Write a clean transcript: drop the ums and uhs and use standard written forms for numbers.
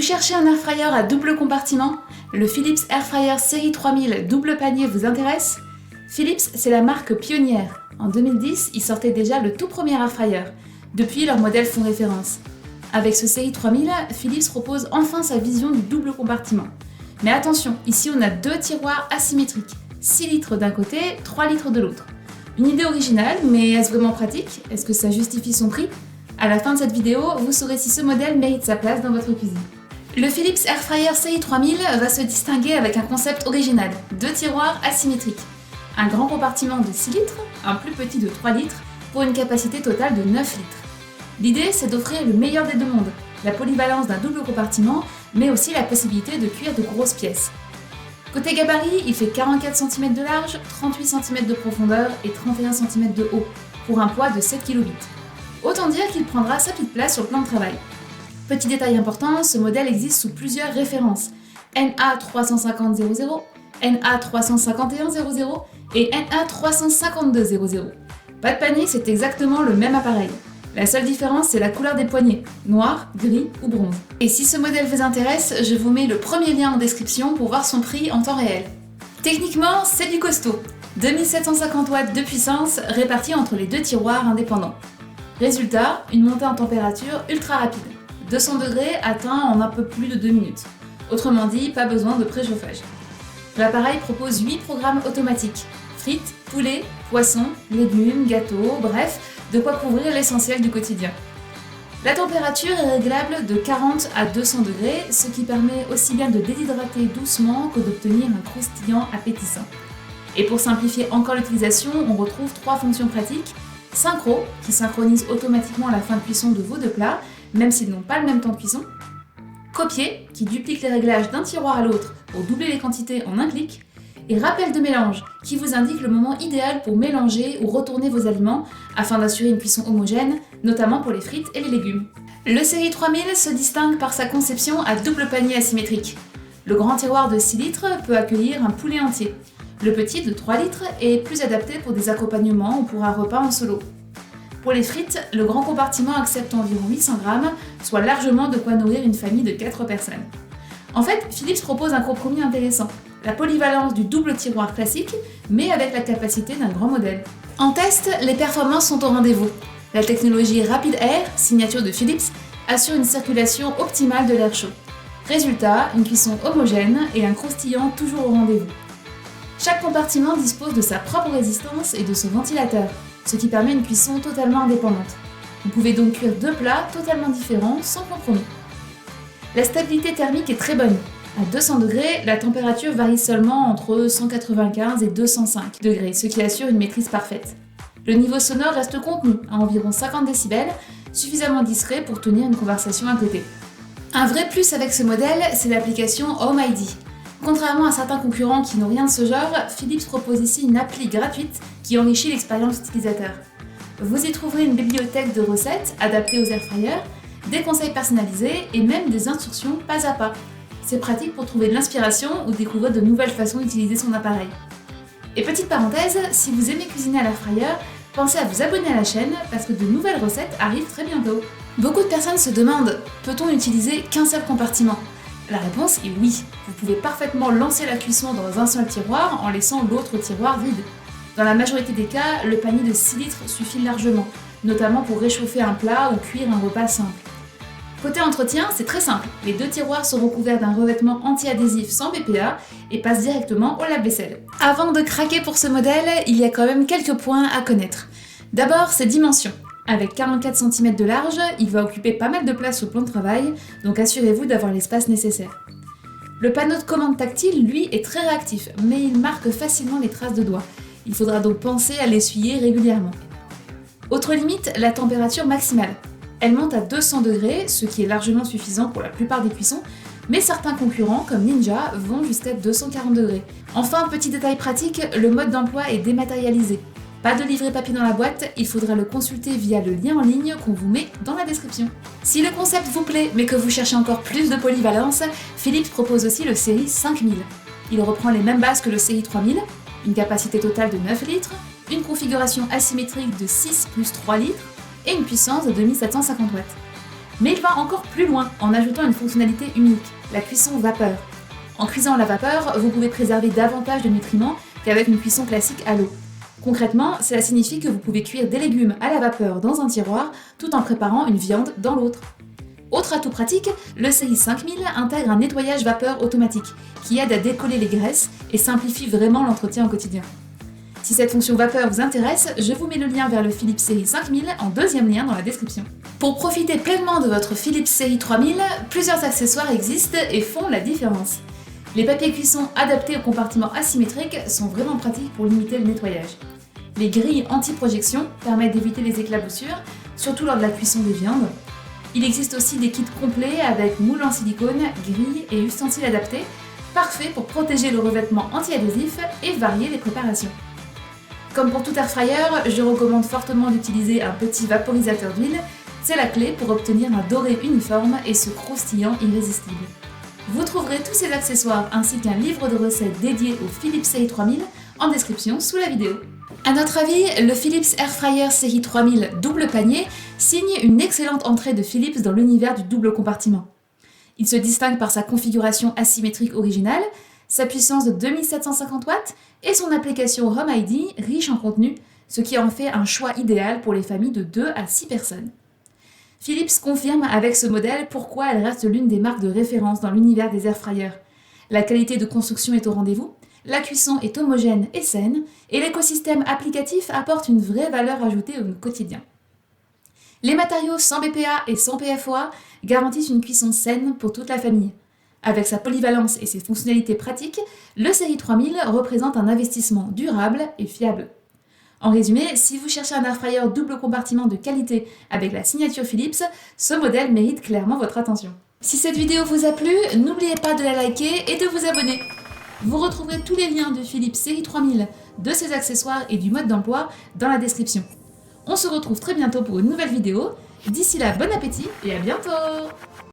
cherchez un airfryer à double compartiment? Le Philips Airfryer série 3000 double panier vous intéresse? Philips, c'est la marque pionnière. En 2010, ils sortaient déjà le tout premier airfryer. Depuis, leurs modèles font référence. Avec ce série 3000, Philips propose enfin sa vision du double compartiment. Mais attention, ici on a deux tiroirs asymétriques, 6 litres d'un côté, 3 litres de l'autre. Une idée originale, mais est-ce vraiment pratique? Est-ce que ça justifie son prix? À la fin de cette vidéo, vous saurez si ce modèle mérite sa place dans votre cuisine. Le Philips Airfryer série 3000 va se distinguer avec un concept original, deux tiroirs asymétriques. Un grand compartiment de 6 litres, un plus petit de 3 litres, pour une capacité totale de 9 litres. L'idée, c'est d'offrir le meilleur des deux mondes, la polyvalence d'un double compartiment, mais aussi la possibilité de cuire de grosses pièces. Côté gabarit, il fait 44 cm de large, 38 cm de profondeur et 31 cm de haut, pour un poids de 7 kg. Autant dire qu'il prendra sa petite place sur le plan de travail. Petit détail important, ce modèle existe sous plusieurs références, NA35000, NA35100 et NA35200. Pas de panique, c'est exactement le même appareil. La seule différence, c'est la couleur des poignées, noir, gris ou bronze. Et si ce modèle vous intéresse, je vous mets le premier lien en description pour voir son prix en temps réel. Techniquement, c'est du costaud. 2750 watts de puissance répartis entre les deux tiroirs indépendants. Résultat, une montée en température ultra rapide. 200 degrés atteint en un peu plus de 2 minutes. Autrement dit, pas besoin de préchauffage. L'appareil propose 8 programmes automatiques. Frites, poulet, poissons, légumes, gâteaux, bref, de quoi couvrir l'essentiel du quotidien. La température est réglable de 40 à 200 degrés, ce qui permet aussi bien de déshydrater doucement que d'obtenir un croustillant appétissant. Et pour simplifier encore l'utilisation, on retrouve 3 fonctions pratiques. Synchro, qui synchronise automatiquement la fin de cuisson de vos deux plats, même s'ils n'ont pas le même temps de cuisson. Copier, qui duplique les réglages d'un tiroir à l'autre pour doubler les quantités en un clic. Et rappel de mélange, qui vous indique le moment idéal pour mélanger ou retourner vos aliments afin d'assurer une cuisson homogène, notamment pour les frites et les légumes. Le série 3000 se distingue par sa conception à double panier asymétrique. Le grand tiroir de 6 litres peut accueillir un poulet entier. Le petit de 3 litres est plus adapté pour des accompagnements ou pour un repas en solo. Pour les frites, le grand compartiment accepte environ 800 grammes, soit largement de quoi nourrir une famille de 4 personnes. En fait, Philips propose un compromis intéressant. La polyvalence du double tiroir classique, mais avec la capacité d'un grand modèle. En test, les performances sont au rendez-vous. La technologie Rapid Air, signature de Philips, assure une circulation optimale de l'air chaud. Résultat, une cuisson homogène et un croustillant toujours au rendez-vous. Chaque compartiment dispose de sa propre résistance et de son ventilateur, ce qui permet une cuisson totalement indépendante. Vous pouvez donc cuire deux plats totalement différents sans compromis. La stabilité thermique est très bonne. À 200 degrés, la température varie seulement entre 195 et 205 degrés, ce qui assure une maîtrise parfaite. Le niveau sonore reste contenu, à environ 50 décibels, suffisamment discret pour tenir une conversation à côté. Un vrai plus avec ce modèle, c'est l'application Home ID. Contrairement à certains concurrents qui n'ont rien de ce genre, Philips propose ici une appli gratuite qui enrichit l'expérience utilisateur. Vous y trouverez une bibliothèque de recettes adaptées aux airfryers, des conseils personnalisés et même des instructions pas à pas. C'est pratique pour trouver de l'inspiration ou découvrir de nouvelles façons d'utiliser son appareil. Et petite parenthèse, si vous aimez cuisiner à l'airfryer, pensez à vous abonner à la chaîne parce que de nouvelles recettes arrivent très bientôt. Beaucoup de personnes se demandent, peut-on utiliser qu'un seul compartiment? La réponse est oui, vous pouvez parfaitement lancer la cuisson dans un seul tiroir en laissant l'autre tiroir vide. Dans la majorité des cas, le panier de 6 litres suffit largement, notamment pour réchauffer un plat ou cuire un repas simple. Côté entretien, c'est très simple. Les deux tiroirs seront couverts d'un revêtement anti-adhésif sans BPA et passent directement au lave-vaisselle. Avant de craquer pour ce modèle, il y a quand même quelques points à connaître. D'abord, ses dimensions. Avec 44 cm de large, il va occuper pas mal de place au plan de travail, donc assurez-vous d'avoir l'espace nécessaire. Le panneau de commande tactile, lui, est très réactif, mais il marque facilement les traces de doigts. Il faudra donc penser à l'essuyer régulièrement. Autre limite, la température maximale. Elle monte à 200 degrés, ce qui est largement suffisant pour la plupart des cuissons, mais certains concurrents, comme Ninja, vont jusqu'à 240 degrés. Enfin, petit détail pratique, le mode d'emploi est dématérialisé. Pas de livret papier dans la boîte, il faudra le consulter via le lien en ligne qu'on vous met dans la description. Si le concept vous plaît, mais que vous cherchez encore plus de polyvalence, Philips propose aussi le série 5000. Il reprend les mêmes bases que le série 3000, une capacité totale de 9 litres, une configuration asymétrique de 6 plus 3 litres, et une puissance de 2750 watts. Mais il va encore plus loin en ajoutant une fonctionnalité unique, la cuisson vapeur. En cuisant à la vapeur, vous pouvez préserver davantage de nutriments qu'avec une cuisson classique à l'eau. Concrètement, cela signifie que vous pouvez cuire des légumes à la vapeur dans un tiroir tout en préparant une viande dans l'autre. Autre atout pratique, le CI 5000 intègre un nettoyage vapeur automatique qui aide à décoller les graisses et simplifie vraiment l'entretien au quotidien. Si cette fonction vapeur vous intéresse, je vous mets le lien vers le Philips CI 5000 en deuxième lien dans la description. Pour profiter pleinement de votre Philips CI 3000, plusieurs accessoires existent et font la différence. Les papiers cuisson adaptés aux compartiments asymétriques sont vraiment pratiques pour limiter le nettoyage. Les grilles anti-projection permettent d'éviter les éclaboussures, surtout lors de la cuisson des viandes. Il existe aussi des kits complets avec moule en silicone, grilles et ustensiles adaptés, parfaits pour protéger le revêtement anti-adhésif et varier les préparations. Comme pour tout air fryer, je recommande fortement d'utiliser un petit vaporisateur d'huile, c'est la clé pour obtenir un doré uniforme et ce croustillant irrésistible. Vous trouverez tous ces accessoires ainsi qu'un livre de recettes dédié au Philips CI 3000 en description sous la vidéo. À notre avis, le Philips Air Fryer CI 3000 double panier signe une excellente entrée de Philips dans l'univers du double compartiment. Il se distingue par sa configuration asymétrique originale, sa puissance de 2750 watts et son application Home ID riche en contenu, ce qui en fait un choix idéal pour les familles de 2 à 6 personnes. Philips confirme avec ce modèle pourquoi elle reste l'une des marques de référence dans l'univers des air fryers. La qualité de construction est au rendez-vous, la cuisson est homogène et saine, et l'écosystème applicatif apporte une vraie valeur ajoutée au quotidien. Les matériaux sans BPA et sans PFOA garantissent une cuisson saine pour toute la famille. Avec sa polyvalence et ses fonctionnalités pratiques, le CI 3000 représente un investissement durable et fiable. En résumé, si vous cherchez un air fryer double compartiment de qualité avec la signature Philips, ce modèle mérite clairement votre attention. Si cette vidéo vous a plu, n'oubliez pas de la liker et de vous abonner. Vous retrouverez tous les liens de Philips CI 3000, de ses accessoires et du mode d'emploi dans la description. On se retrouve très bientôt pour une nouvelle vidéo. D'ici là, bon appétit et à bientôt!